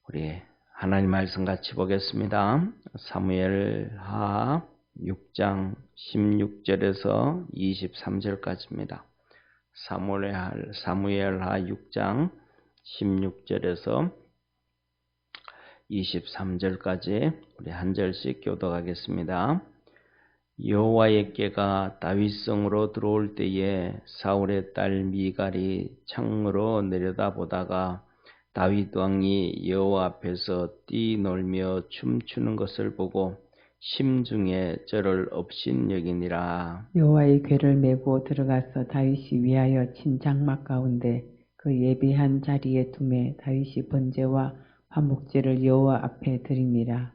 우리 하나님 말씀 같이 보겠습니다. 사무엘하 6장 16절에서 23절까지입니다. 사무엘하 6장 16절에서 23절까지 우리 한 절씩 교독하겠습니다. 여호와의 궤가 다윗성으로 들어올 때에 사울의 딸 미갈이 창으로 내려다보다가 다윗 왕이 여호와 앞에서 뛰놀며 춤추는 것을 보고 심중에 저를 업신여기니라. 여호와의 궤를 메고 들어가서 다윗이 위하여 친 장막 가운데 그 예비한 자리에 두매 다윗이 번제와 화목제를 여호와 앞에 드리니라.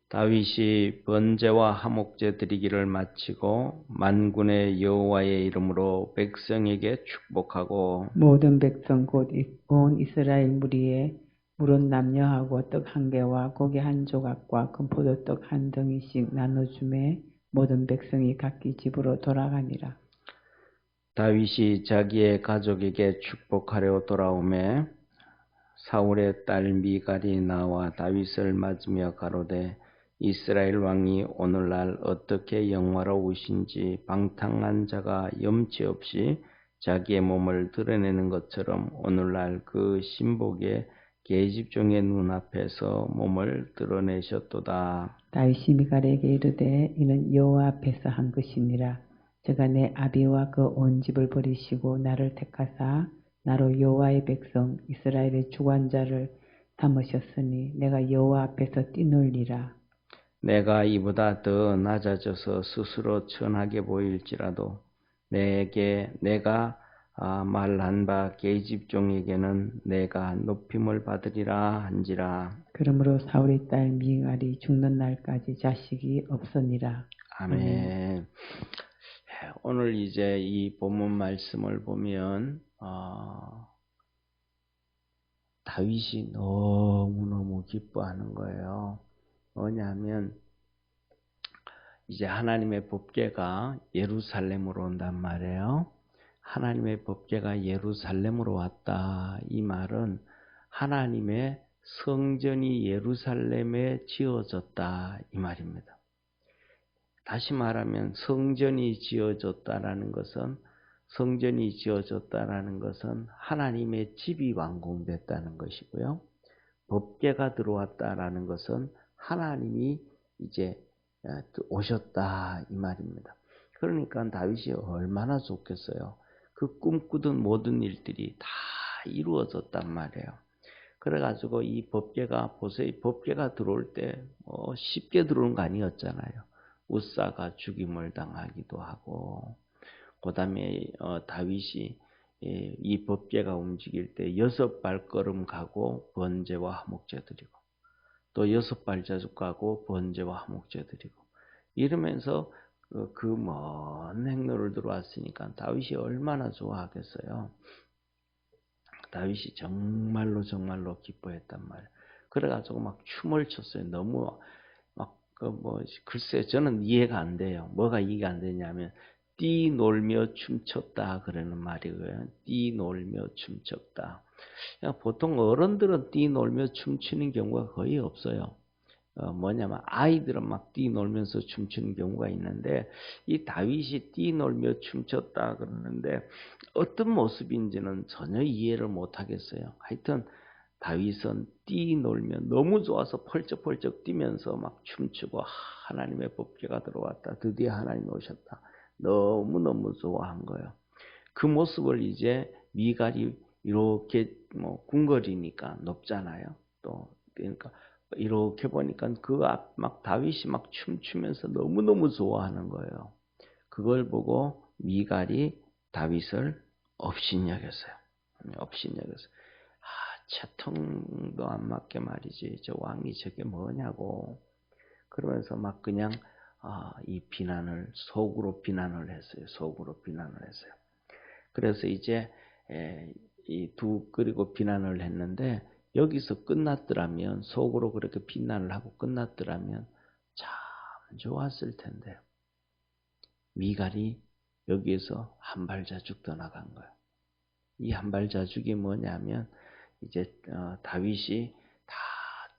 다윗이 번제와 화목제 드리기를 마치고 만군의 여호와의 이름으로 백성에게 축복하고 모든 백성 곧 온 이스라엘 무리에 물은 남녀하고 떡 한 개와 고기 한 조각과 금포도떡 한 덩이씩 나눠주매 모든 백성이 각기 집으로 돌아가니라. 다윗이 자기의 가족에게 축복하려 돌아오매 사울의 딸 미갈이 나와 다윗을 맞으며 가로되 이스라엘 왕이 오늘날 어떻게 영화로우신지 방탕한 자가 염치 없이 자기의 몸을 드러내는 것처럼 오늘날 그 신복의 계집종의 눈앞에서 몸을 드러내셨도다. 다윗이 미갈에게 이르되 이는 여호와 앞에서 한 것이니라. 저가 내 아비와 그 온 집을 버리시고 나를 택하사 나로 여호와의 백성 이스라엘의 주관자를 삼으셨으니 내가 여호와 앞에서 뛰놀리라. 내가 이보다 더 낮아져서 스스로 천하게 보일지라도 내가 말한 바 계집종에게는 내가 높임을 받으리라 한지라. 그러므로 사울의 딸 미갈이 죽는 날까지 자식이 없으니라. 아멘. 오늘 이제 이 본문 말씀을 보면 다윗이 너무너무 기뻐하는 거예요. 뭐냐면 이제 하나님의 법궤가 예루살렘으로 온단 말이에요. 하나님의 법궤가 예루살렘으로 왔다. 이 말은 하나님의 성전이 예루살렘에 지어졌다. 이 말입니다. 다시 말하면 성전이 지어졌다라는 것은 하나님의 집이 완공됐다는 것이고요. 법궤가 들어왔다라는 것은 하나님이 이제 오셨다 이 말입니다. 그러니까 다윗이 얼마나 좋겠어요. 그 꿈꾸던 모든 일들이 다 이루어졌단 말이에요. 그래가지고 이 법궤가 보세요. 이 법궤가 들어올 때 쉽게 들어오는 거 아니었잖아요. 우사가 죽임을 당하기도 하고, 그 다음에 다윗이 이 법궤가 움직일 때 6발걸음 가고 번제와 화목제 드리고, 또 6발자국 가고 번제와 화목제 드리고, 이러면서 그 먼 행로를 들어왔으니까 다윗이 얼마나 좋아하겠어요. 다윗이 정말로 기뻐했단 말이에요. 그래가지고 막 춤을 췄어요. 너무 글쎄 저는 이해가 안 돼요. 뭐가 이해가 안 되냐면 뛰놀며 춤췄다 그러는 말이고요. 뛰놀며 춤췄다. 보통 어른들은 뛰놀며 춤추는 경우가 거의 없어요. 뭐냐면 아이들은 막 뛰놀면서 춤추는 경우가 있는데 이 다윗이 뛰놀며 춤췄다 그러는데 어떤 모습인지는 전혀 이해를 못 하겠어요. 하여튼 다윗은 뛰놀며 너무 좋아서 펄쩍펄쩍 뛰면서 막 춤추고 하나님의 법궤가 들어왔다. 드디어 하나님이 오셨다. 너무너무 좋아한 거예요. 그 모습을 이제 미갈이 이렇게 궁궐이니까 높잖아요. 또 그러니까 이렇게 보니까 그 앞 막 다윗이 막 춤추면서 너무너무 좋아하는 거예요. 그걸 보고 미갈이 다윗을 업신여겼어요. 업신여겼어요. 채통도 안 맞게 말이지. 저 왕이 저게 뭐냐고. 그러면서 막 그냥 이 비난을 속으로 비난을 했어요. 속으로 비난을 했어요. 그래서 이제 그리고 비난을 했는데 여기서 끝났더라면 속으로 그렇게 비난을 하고 끝났더라면 참 좋았을 텐데 미갈이 여기에서 한발자죽 떠나간 거예요. 이 한발자죽이 뭐냐면 이제 다윗이 다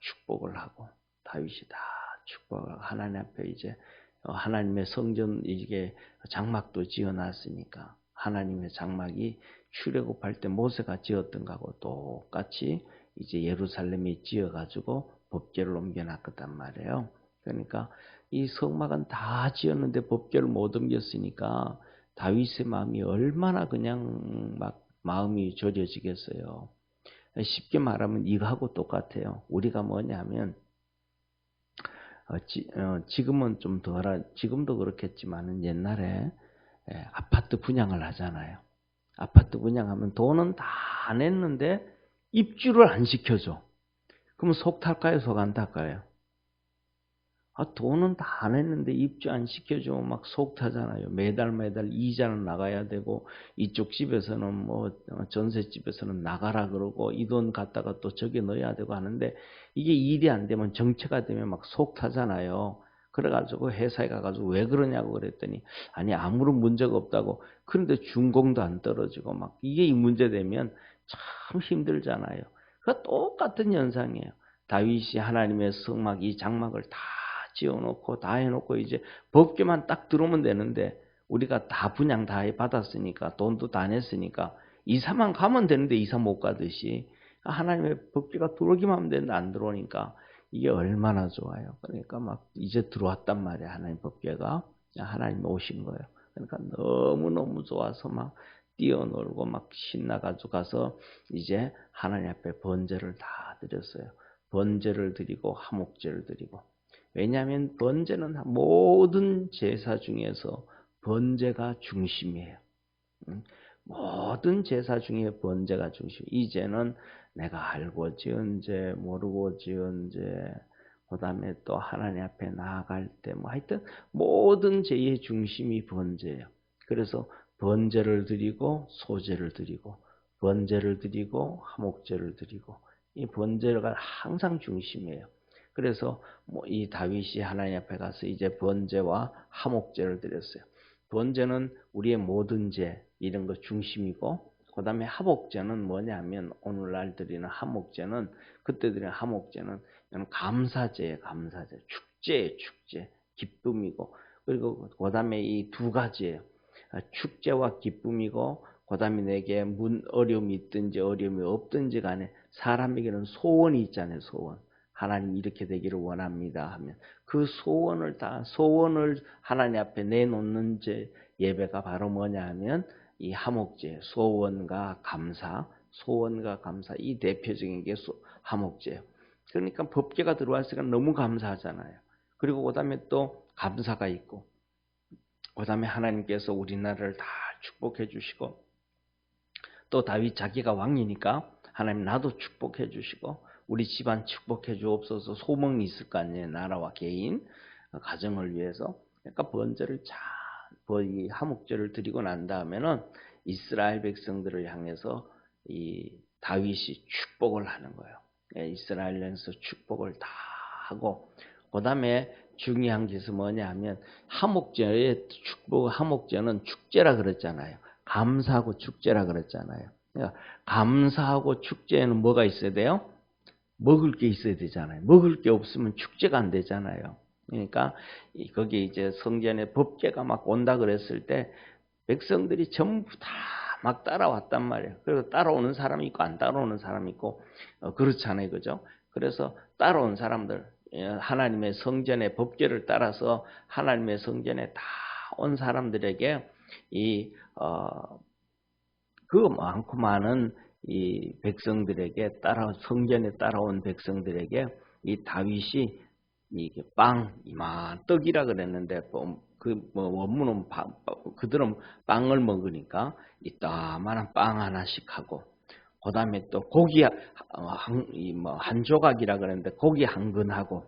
축복을 하고 다윗이 다 축복을 하고 하나님 앞에 이제 하나님의 성전 이게 장막도 지어놨으니까 하나님의 장막이 출애굽할 때 모세가 지었던 거하고 똑같이 이제 예루살렘에 지어가지고 법궤를 옮겨놨단 말이에요. 그러니까 이 성막은 다 지었는데 법궤를 못 옮겼으니까 다윗의 마음이 얼마나 그냥 막 마음이 졸여지겠어요. 쉽게 말하면 이거하고 똑같아요. 우리가 뭐냐면 지금은 좀 덜, 지금도 그렇겠지만은 옛날에 아파트 분양을 하잖아요. 아파트 분양하면 돈은 다 냈는데 입주를 안 시켜줘. 그럼 속 탈까요? 속 안 탈까요? 돈은 다 냈는데 입주 안 시켜주면 막 속 타잖아요. 매달 이자는 나가야 되고 이쪽 집에서는 뭐 전셋집에서는 나가라 그러고 이 돈 갖다가 또 저기 넣어야 되고 하는데 이게 일이 안 되면 정체가 되면 막 속 타잖아요. 그래가지고 회사에 가가지고 왜 그러냐고 그랬더니 아니 아무런 문제가 없다고. 그런데 준공도 안 떨어지고 막 이게 이 문제 되면 참 힘들잖아요. 그 똑같은 현상이에요. 다윗이 하나님의 성막 이 장막을 다 지어놓고 다 해놓고 이제 법궤만 딱 들어오면 되는데 우리가 다 분양 다 받았으니까 돈도 다 냈으니까 이사만 가면 되는데 이사 못 가듯이 하나님의 법궤가 들어오기만 하면 되는데 안 들어오니까 이게 얼마나 좋아요. 그러니까 막 이제 들어왔단 말이야. 하나님 법궤가 하나님 오신 거예요. 그러니까 너무너무 좋아서 막 뛰어놀고 막 신나가지고 가서 이제 하나님 앞에 번제를 다 드렸어요. 번제를 드리고 화목제를 드리고. 왜냐하면 번제는 모든 제사 중에서 번제가 중심이에요. 모든 제사 중에 번제가 중심. 이제는 내가 알고 지은 죄, 모르고 지은 죄, 그 다음에 또 하나님 앞에 나아갈 때, 뭐 하여튼 모든 죄의 중심이 번제예요. 그래서 번제를 드리고 소제를 드리고 번제를 드리고 화목제를 드리고 이 번제가 항상 중심이에요. 그래서 이 다윗이 하나님 앞에 가서 이제 번제와 화목제를 드렸어요. 번제는 우리의 모든 죄 이런 거 중심이고 그 다음에 화목제는 뭐냐면 오늘날 드리는 화목제는 그때 드리는 화목제는 감사제예요. 감사제. 축제예요. 축제. 기쁨이고 그리고 그 다음에 이 두 가지예요. 축제와 기쁨이고 그 다음에 내게 어려움이 있든지 어려움이 없든지 간에 사람에게는 소원이 있잖아요. 소원. 하나님 이렇게 되기를 원합니다 하면 그 소원을 하나님 앞에 내놓는 예배가 바로 뭐냐 하면 이 화목제, 소원과 감사 이 대표적인 게 화목제예요. 그러니까 법궤가 들어왔으니까 너무 감사하잖아요. 그리고 그 다음에 또 감사가 있고 그 다음에 하나님께서 우리나라를 다 축복해 주시고 또 다윗 자기가 왕이니까 하나님 나도 축복해 주시고 우리 집안 축복해 주옵소서 소망이 있을 거 아니에요. 나라와 개인, 가정을 위해서. 그러니까 번제를 이 화목제를 드리고 난 다음에는 이스라엘 백성들을 향해서 이 다윗이 축복을 하는 거예요. 이스라엘에서 축복을 다 하고 그 다음에 중요한 것이 뭐냐 하면 화목제의 화목제는 축제라 그랬잖아요. 감사하고 축제라 그랬잖아요. 그러니까 감사하고 축제에는 뭐가 있어야 돼요? 먹을 게 있어야 되잖아요. 먹을 게 없으면 축제가 안 되잖아요. 그러니까 거기 이제 성전에 법궤가 막 온다 그랬을 때 백성들이 전부 다 막 따라왔단 말이에요. 그래서 따라오는 사람이 있고 안 따라오는 사람이 있고 그렇잖아요. 그죠? 그래서 따라온 사람들 하나님의 성전의 법궤를 따라서 하나님의 성전에 다 온 사람들에게 그 많고 많은 이 백성들에게 성전에 따라온 백성들에게 이 다윗이 이게 떡이라 그랬는데 원문은 그들은 빵을 먹으니까 이따만한 빵 하나씩 하고 그 다음에 또 고기 한 조각이라 그랬는데 고기 한 근하고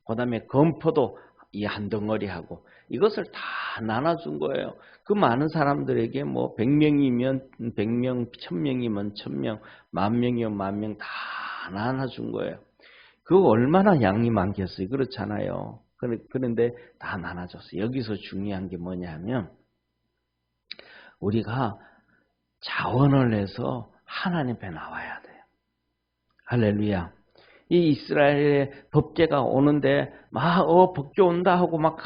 그 다음에 건포도 한 덩어리 하고 이것을 다 나눠준 거예요. 그 많은 사람들에게 뭐 100명이면 100명, 1000명이면 1000명, 10,000명이면 10,000명 다 나눠준 거예요. 그거 얼마나 양이 많겠어요. 그렇잖아요. 그런데 다 나눠줬어요. 여기서 중요한 게 뭐냐면 우리가 자원을 내서 하나님 앞에 나와야 돼요. 할렐루야. 이 이스라엘의 법궤가 오는데 막 법궤 온다 하고 막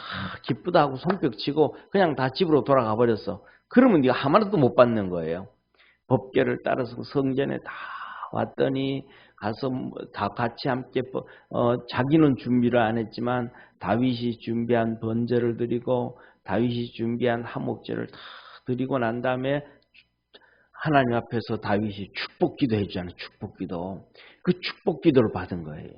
기쁘다 하고 손뼉 치고 그냥 다 집으로 돌아가 버렸어. 그러면 네가 하나도 못 받는 거예요. 법궤를 따라서 성전에 다 왔더니 가서 다 같이 함께 자기는 준비를 안 했지만 다윗이 준비한 번제를 드리고 다윗이 준비한 화목제를 다 드리고 난 다음에 하나님 앞에서 다윗이 축복기도 해주잖아요. 축복기도. 그 축복기도를 받은 거예요.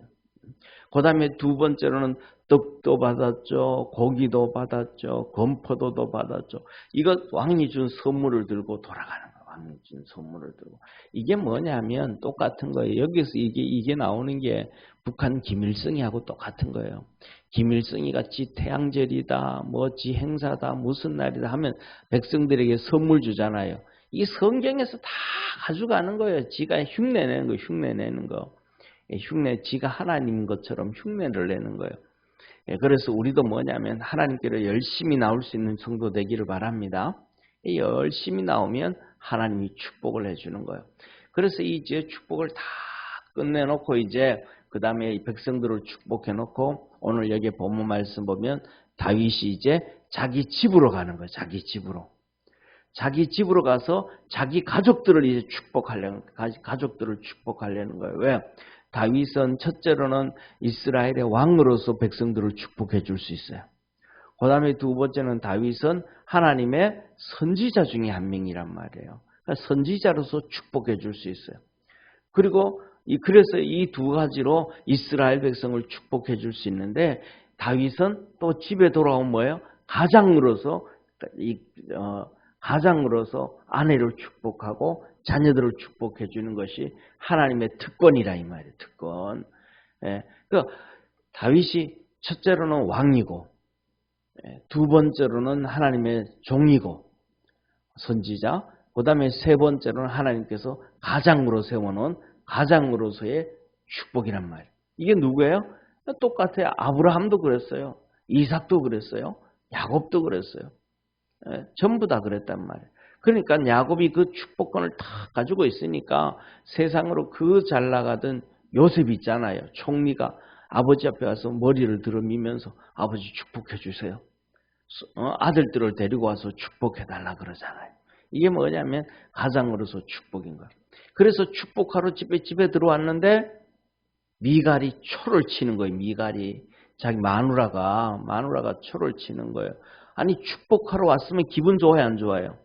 그 다음에 두 번째로는 떡도 받았죠. 고기도 받았죠. 건포도도 받았죠. 이거 왕이 준 선물을 들고 돌아가는 거예요. 왕이 준 선물을 들고. 이게 뭐냐면 똑같은 거예요. 여기서 이게 나오는 게 북한 김일성이하고 똑같은 거예요. 김일성이가 지 태양절이다, 뭐 지 행사다, 무슨 날이다 하면 백성들에게 선물 주잖아요. 이 성경에서 다 가져가는 거예요. 지가 흉내내는 거, 흉내내는 거. 지가 하나님인 것처럼 흉내를 내는 거예요. 그래서 우리도 뭐냐면 하나님께로 열심히 나올 수 있는 성도 되기를 바랍니다. 열심히 나오면 하나님이 축복을 해주는 거예요. 그래서 이제 축복을 다 끝내놓고 이제 그 다음에 백성들을 축복해놓고 오늘 여기 본문 말씀 보면 다윗이 이제 자기 집으로 가는 거예요. 자기 집으로. 자기 집으로 가서 자기 가족들을 이제 가족들을 축복하려는 거예요. 왜? 다윗은 첫째로는 이스라엘의 왕으로서 백성들을 축복해 줄 수 있어요. 그 다음에 두 번째는 다윗은 하나님의 선지자 중에 한 명이란 말이에요. 그러니까 선지자로서 축복해 줄 수 있어요. 그리고 그래서 이 두 가지로 이스라엘 백성을 축복해 줄 수 있는데 다윗은 또 집에 돌아온 뭐예요? 가장으로서 아내를 축복하고 자녀들을 축복해 주는 것이 하나님의 특권이라 이 말이에요. 특권. 그 다윗이 첫째로는 왕이고 두 번째로는 하나님의 종이고 선지자, 그 다음에 세 번째로는 하나님께서 가장으로 세워놓은 가장으로서의 축복이란 말이에요. 이게 누구예요? 똑같아요. 아브라함도 그랬어요. 이삭도 그랬어요. 야곱도 그랬어요. 전부 다 그랬단 말이에요. 그러니까 야곱이 그 축복권을 다 가지고 있으니까 세상으로 그 잘 나가던 요셉 있잖아요. 총리가 아버지 앞에 가서 머리를 들어미면서 아버지 축복해 주세요. 아들들을 데리고 와서 축복해 달라 그러잖아요. 이게 뭐냐면 가장으로서 축복인 거예요. 그래서 축복하러 집에 들어왔는데 미갈이 초를 치는 거예요. 미갈이 자기 마누라가 초를 치는 거예요. 아니 축복하러 왔으면 기분 좋아요, 안 좋아요?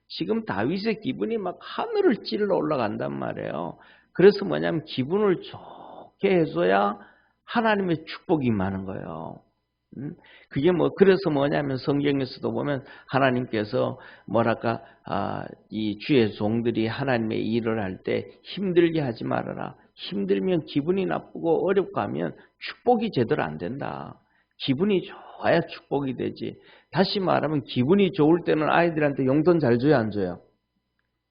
지금 다윗의 기분이 막 하늘을 찔러 올라간단 말이에요. 그래서 뭐냐면 기분을 좋게 해줘야 하나님의 축복이 많은 거예요. 그게 그래서 뭐냐면 성경에서도 보면 하나님께서 뭐랄까, 이 주의 종들이 하나님의 일을 할 때 힘들게 하지 말아라. 힘들면 기분이 나쁘고 어렵고 하면 축복이 제대로 안 된다. 기분이 좋아야 축복이 되지. 다시 말하면 기분이 좋을 때는 아이들한테 용돈 잘 줘요, 안 줘요?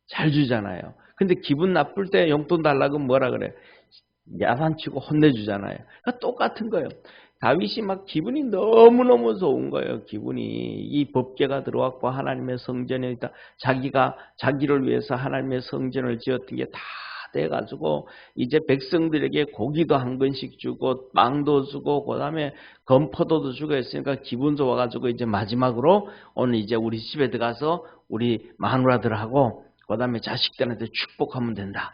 잘 주잖아요. 근데 기분 나쁠 때 용돈 달라고 뭐라 그래? 야단치고 혼내주잖아요. 그러니까 똑같은 거예요. 다윗이 막 기분이 너무너무 좋은 거예요. 기분이. 이 법궤가 들어왔고 하나님의 성전에 있다. 자기를 위해서 하나님의 성전을 지었던 게 다 돼가지고 이제 백성들에게 고기도 한 건씩 주고 빵도 주고 그 다음에 건포도도 주고 했으니까 기분 좋아가지고 이제 마지막으로 오늘 이제 우리 집에 들어가서 우리 마누라들하고 그 다음에 자식들한테 축복하면 된다.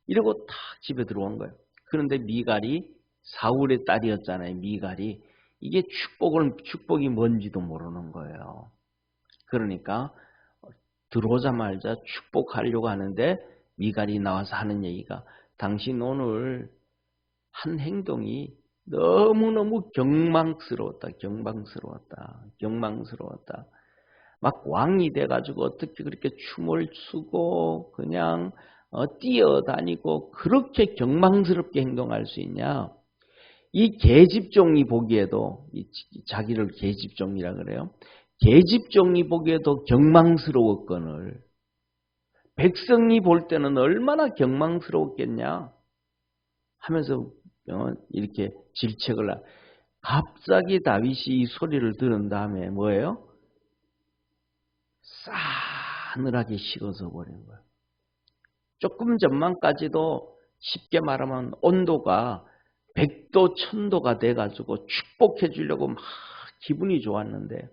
이러고 탁 집에 들어온 거예요. 그런데 미갈이 사울의 딸이었잖아요. 미갈이. 이게 축복이 뭔지도 모르는 거예요. 그러니까 들어오자마자 축복하려고 하는데 미갈이 나와서 하는 얘기가 당신 오늘 한 행동이 너무너무 경망스러웠다. 막 왕이 돼가지고 어떻게 그렇게 춤을 추고 그냥 뛰어다니고 그렇게 경망스럽게 행동할 수 있냐. 이 계집종이 보기에도 자기를 계집종이라 그래요. 계집종이 보기에도 경망스러웠거늘 백성이 볼 때는 얼마나 경망스러웠겠냐 하면서 이렇게 질책을 갑자기 다윗이 이 소리를 들은 다음에 뭐예요? 싸늘하게 식어서 버린 거예요. 조금 전만까지도 쉽게 말하면 온도가 백도 천도가 돼가지고 축복해 주려고 막 기분이 좋았는데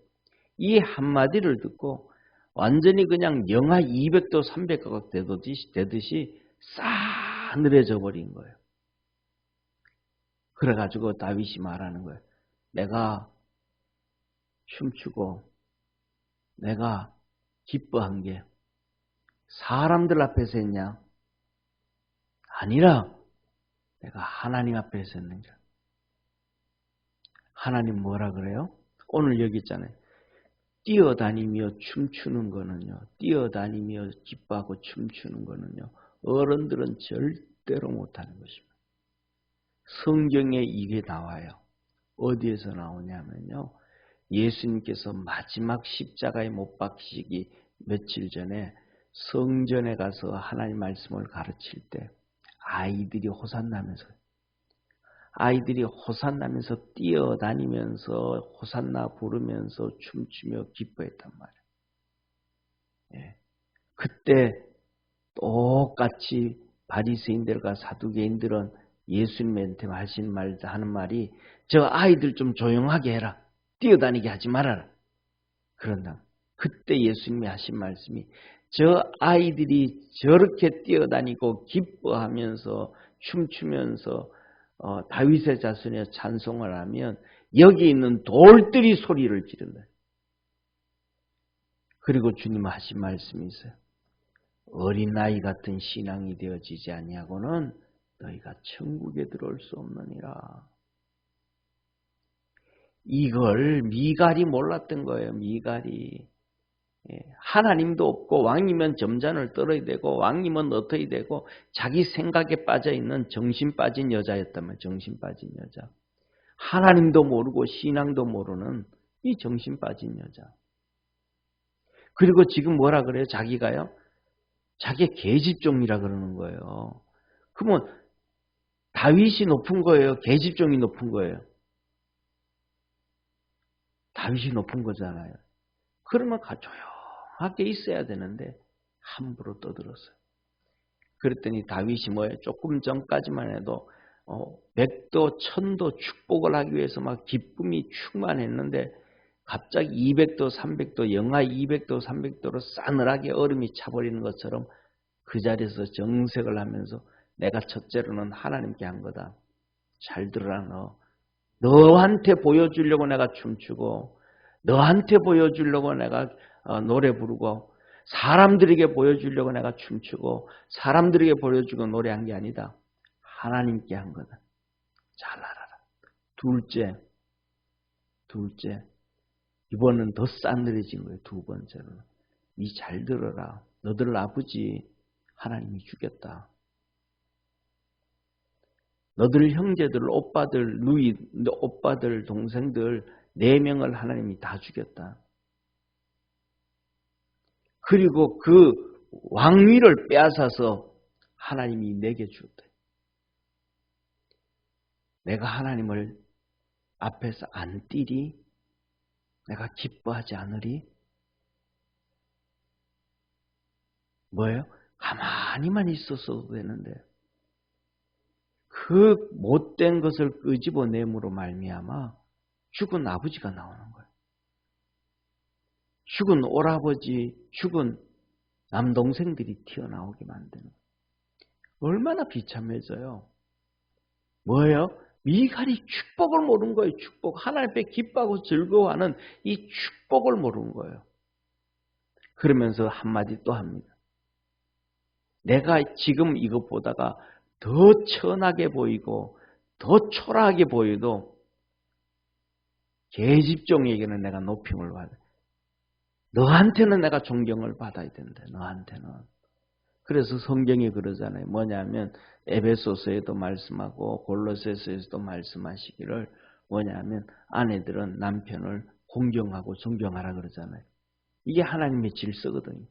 이 한마디를 듣고 완전히 그냥 영하 200도 300도가 되듯이 싸늘해져 버린 거예요. 그래가지고 다윗이 말하는 거예요. 내가 춤추고 내가 기뻐한 게 사람들 앞에서 했냐? 아니라 내가 하나님 앞에서 했는가? 하나님 뭐라 그래요? 오늘 여기 있잖아요. 뛰어다니며 춤추는 거는요. 뛰어다니며 기뻐하고 춤추는 거는요. 어른들은 절대로 못하는 것입니다. 성경에 이게 나와요. 어디에서 나오냐면요. 예수님께서 마지막 십자가에 못 박히시기 며칠 전에 성전에 가서 하나님 말씀을 가르칠 때 아이들이 호산나면서 뛰어다니면서 호산나 부르면서 춤추며 기뻐했단 말이에요. 예. 그때 똑같이 바리새인들과 사두개인들은 예수님한테 하는 말이 저 아이들 좀 조용하게 해라. 뛰어다니게 하지 말아라. 그런다. 그때 예수님이 하신 말씀이 저 아이들이 저렇게 뛰어다니고 기뻐하면서 춤추면서 다윗의 자손의 찬송을 하면 여기 있는 돌들이 소리를 지른다. 그리고 주님 하신 말씀이 있어요. 어린아이 같은 신앙이 되어지지 아니하고는 너희가 천국에 들어올 수 없느니라. 이걸 미갈이 몰랐던 거예요. 미갈이. 하나님도 없고 왕이면 점잔을 떨어야 되고 왕이면 어떻게 되고 자기 생각에 빠져있는 정신 빠진 여자였단 말이에요. 정신 빠진 여자. 하나님도 모르고 신앙도 모르는 이 정신 빠진 여자. 그리고 지금 뭐라 그래요? 자기가요? 자기 계집종이라 그러는 거예요. 그러면 다윗이 높은 거예요? 계집종이 높은 거예요? 다윗이 높은 거잖아요. 그러면 조용하게 있어야 되는데 함부로 떠들었어요. 그랬더니 다윗이 뭐예요? 조금 전까지만 해도 백도 천도 축복을 하기 위해서 막 기쁨이 충만했는데 갑자기 200도 300도 영하 200도 300도로 싸늘하게 얼음이 차버리는 것처럼 그 자리에서 정색을 하면서 내가 첫째로는 하나님께 한 거다. 잘 들어라 너. 너한테 보여주려고 내가 춤추고 너한테 보여주려고 내가 노래 부르고 사람들에게 보여주려고 내가 춤추고 사람들에게 보여주고 노래한 게 아니다. 하나님께 한 거다. 잘 알아라. 둘째 이번은 더 싸늘해진 거예요. 두 번째로는 이 잘 들어라. 너들 아버지 하나님이 죽였다. 너들 형제들, 오빠들, 동생들 4명을 하나님이 다 죽였다. 그리고 그 왕위를 빼앗아서 하나님이 내게 주었다. 내가 하나님을 앞에서 안 뛰리? 내가 기뻐하지 않으리? 뭐예요? 가만히만 있었어도 되는데 그 못된 것을 끄집어내므로 말미암아 죽은 아버지가 나오는 거예요. 죽은 오라버지, 죽은 남동생들이 튀어나오게 만드는 거예요. 얼마나 비참해져요. 뭐예요? 미갈이 축복을 모르는 거예요. 축복. 하나님 앞에 기뻐하고 즐거워하는 이 축복을 모르는 거예요. 그러면서 한마디 또 합니다. 내가 지금 이거 보다가 더 천하게 보이고 더 초라하게 보여도 계집종에게는 내가 높임을 받아. 너한테는 내가 존경을 받아야 된다. 너한테는. 그래서 성경이 그러잖아요. 뭐냐면 에베소서에도 말씀하고 골로새서에서도 말씀하시기를 뭐냐면 아내들은 남편을 공경하고 존경하라 그러잖아요. 이게 하나님의 질서거든요.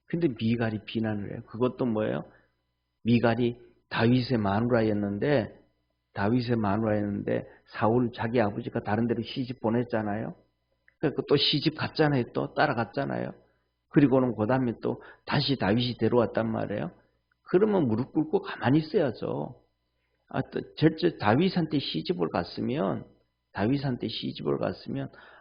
근데 미갈이 비난을 해요. 그것도 뭐예요? 미갈이 다윗의 마누라였는데 사울 자기 아버지가 다른 데로 시집 보냈잖아요. 그러니까 또 시집 갔잖아요. 또 따라갔잖아요. 그리고는 그 다음에 또 다시 다윗이 데려왔단 말이에요. 그러면 무릎 꿇고 가만히 있어야죠. 절제 다윗한테 시집을 갔으면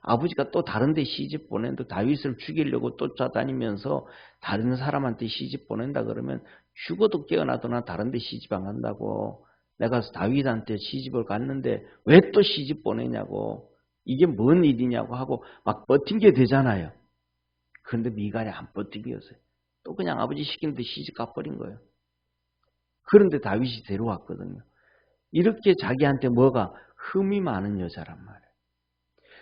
아버지가 또 다른 데 시집 보낸다. 다윗을 죽이려고 쫓아다니면서 다른 사람한테 시집 보낸다 그러면 죽어도 깨어나거나 다른 데 시집 안 간다고. 내가 다윗한테 시집을 갔는데 왜 또 시집 보내냐고. 이게 뭔 일이냐고 하고 막 버틴게 되잖아요. 그런데 미갈이 안 버티겠어요. 또 그냥 아버지 시키는 데 시집 가버린 거예요. 그런데 다윗이 데려왔거든요. 이렇게 자기한테 뭐가 흠이 많은 여자란 말이에요.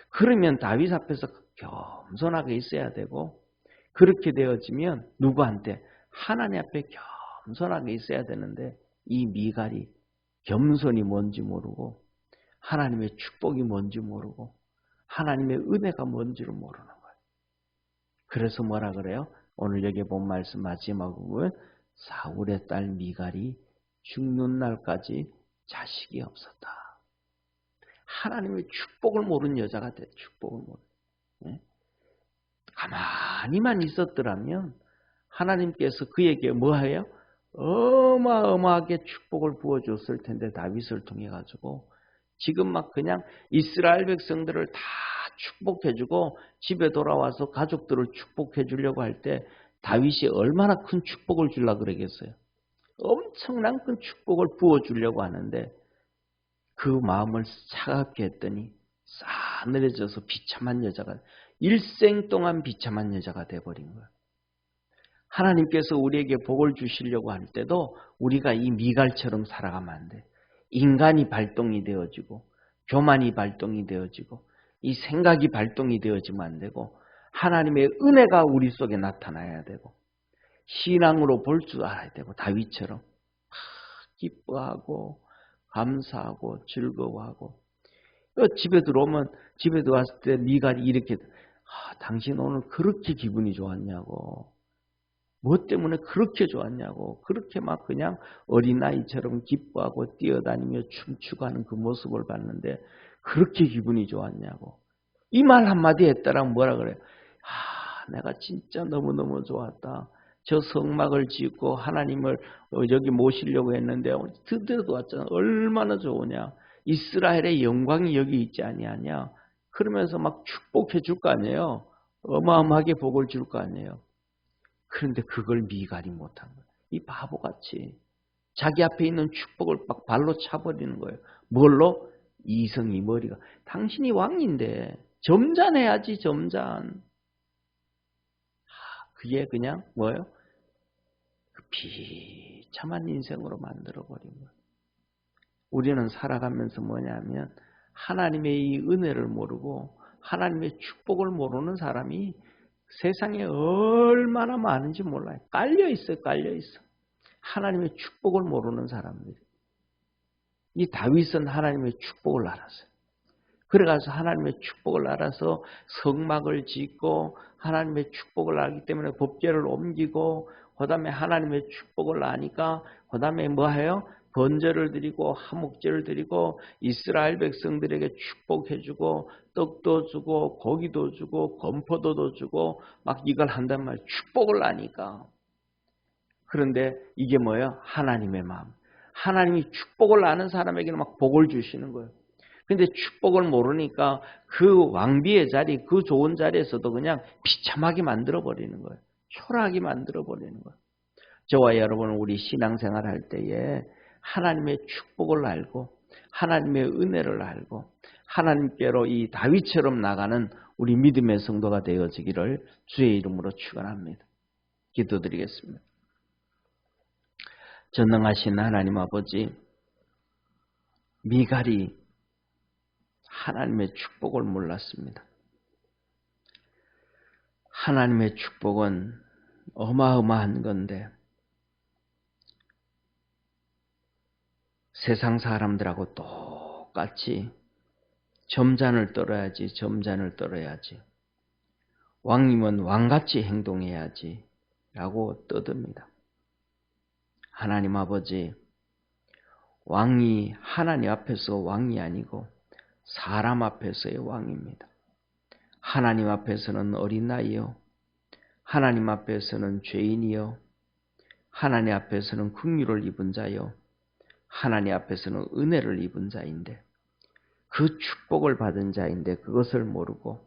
그러면 다윗 앞에서 겸손하게 있어야 되고, 그렇게 되어지면 누구한테? 하나님 앞에 겸손하게 있어야 되는데, 이 미갈이 겸손이 뭔지 모르고 하나님의 축복이 뭔지 모르고 하나님의 은혜가 뭔지를 모르는 거예요. 그래서 뭐라 그래요? 오늘 여기 본 말씀 마지막 부분, 사울의 딸 미갈이 죽는 날까지 자식이 없었다. 하나님의 축복을 모르는 여자가 돼. 축복을 모르는. 네? 가만히만 있었더라면 하나님께서 그에게 뭐해요? 어마어마하게 축복을 부어줬을 텐데, 다윗을 통해 가지고 지금 막 그냥 이스라엘 백성들을 다 축복해주고 집에 돌아와서 가족들을 축복해주려고 할 때 다윗이 얼마나 큰 축복을 주려고 그러겠어요. 엄청난 큰 축복을 부어주려고 하는데 그 마음을 차갑게 했더니 싸늘해져서 비참한 여자가, 일생 동안 비참한 여자가 돼버린 거예요. 하나님께서 우리에게 복을 주시려고 할 때도 우리가 이 미갈처럼 살아가면 안 돼. 인간이 발동이 되어지고 교만이 발동이 되어지고 이 생각이 발동이 되어지면 안 되고 하나님의 은혜가 우리 속에 나타나야 되고 신앙으로 볼 줄 알아야 되고, 다윗처럼 기뻐하고 감사하고 즐거워하고. 집에 들어오면, 집에 들어왔을 때 미갈이 이렇게, 당신 오늘 그렇게 기분이 좋았냐고, 뭐 때문에 그렇게 좋았냐고, 그렇게 막 그냥 어린아이처럼 기뻐하고 뛰어다니며 춤추고 하는 그 모습을 봤는데 그렇게 기분이 좋았냐고. 이 말 한마디 했다라면 뭐라 그래요? 내가 진짜 너무너무 좋았다. 저 성막을 짓고 하나님을 여기 모시려고 했는데 드디어 왔잖아. 얼마나 좋으냐. 이스라엘의 영광이 여기 있지 아니하냐. 그러면서 막 축복해 줄 거 아니에요. 어마어마하게 복을 줄 거 아니에요. 그런데 그걸 미갈이 못한 거예요. 이 바보같이 자기 앞에 있는 축복을 막 발로 차버리는 거예요. 뭘로? 이성이 머리가. 당신이 왕인데 점잖해야지, 점잖. 그게 그냥 뭐예요? 비참한 인생으로 만들어버린 거예요. 우리는 살아가면서 뭐냐면 하나님의 이 은혜를 모르고 하나님의 축복을 모르는 사람이 세상에 얼마나 많은지 몰라요. 깔려있어요. 깔려있어. 하나님의 축복을 모르는 사람들이. 이 다윗은 하나님의 축복을 알았어요. 그래가서 하나님의 축복을 알아서 성막을 짓고 하나님의 축복을 알기 때문에 법궤를 옮기고, 그 다음에 하나님의 축복을 아니까 그 다음에 뭐해요? 번제를 드리고 화목제를 드리고 이스라엘 백성들에게 축복해주고 떡도 주고 고기도 주고 건포도도 주고 막 이걸 한단 말이에요. 축복을 아니까. 그런데 이게 뭐예요? 하나님의 마음. 하나님이 축복을 아는 사람에게는 막 복을 주시는 거예요. 근데 축복을 모르니까 그 왕비의 자리, 그 좋은 자리에서도 그냥 비참하게 만들어버리는 거예요. 초라하게 만들어버리는 거예요. 저와 여러분은 우리 신앙생활 할 때에 하나님의 축복을 알고 하나님의 은혜를 알고 하나님께로 이 다윗처럼 나가는 우리 믿음의 성도가 되어지기를 주의 이름으로 축원합니다. 기도드리겠습니다. 전능하신 하나님 아버지, 미갈이 하나님의 축복을 몰랐습니다. 하나님의 축복은 어마어마한 건데 세상 사람들하고 똑같이 점잔을 떨어야지, 점잔을 떨어야지. 왕이면 왕같이 행동해야지 라고 떠듭니다. 하나님 아버지, 왕이 하나님 앞에서 왕이 아니고 사람 앞에서의 왕입니다. 하나님 앞에서는 어린아이요, 하나님 앞에서는 죄인이요, 하나님 앞에서는 긍휼을 입은 자요, 하나님 앞에서는 은혜를 입은 자인데 그 축복을 받은 자인데 그것을 모르고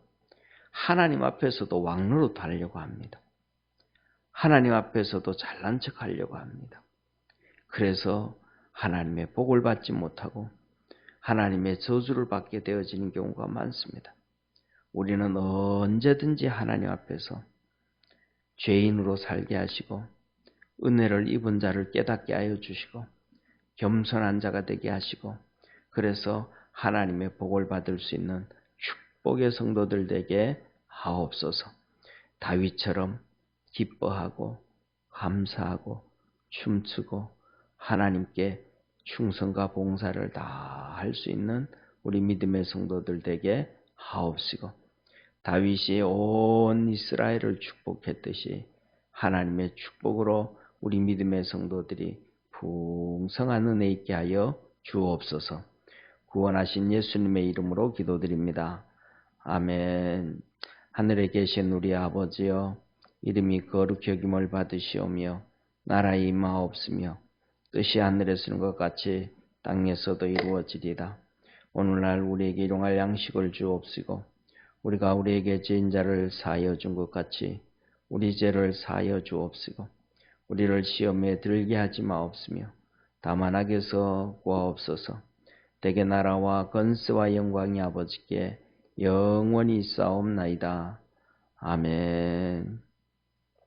하나님 앞에서도 왕노릇 하려고 합니다. 하나님 앞에서도 잘난 척 하려고 합니다. 그래서 하나님의 복을 받지 못하고 하나님의 저주를 받게 되어지는 경우가 많습니다. 우리는 언제든지 하나님 앞에서 죄인으로 살게 하시고 은혜를 입은 자를 깨닫게 하여 주시고 겸손한 자가 되게 하시고 그래서 하나님의 복을 받을 수 있는 축복의 성도들 되게 하옵소서. 다윗처럼 기뻐하고 감사하고 춤추고 하나님께 충성과 봉사를 다 할 수 있는 우리 믿음의 성도들 되게 하옵시고 다윗이 온 이스라엘을 축복했듯이 하나님의 축복으로 우리 믿음의 성도들이 풍성한 은혜 있게 하여 주옵소서. 구원하신 예수님의 이름으로 기도드립니다. 아멘. 하늘에 계신 우리 아버지여, 이름이 거룩히 여김을 받으시오며 나라의 임하옵시며 뜻이 하늘에서 이룬 것 같이 땅에서도 이루어지리이다. 오늘날 우리에게 일용할 양식을 주옵시고 우리가 우리에게 죄인 자를 사하여 준 것 같이 우리 죄를 사하여 주옵시고 우리를 시험에 들게 하지 마옵시며 다만 악에서 구하옵소서. 대개 나라와 권세와 영광이 아버지께 영원히 있사옵나이다. 아멘.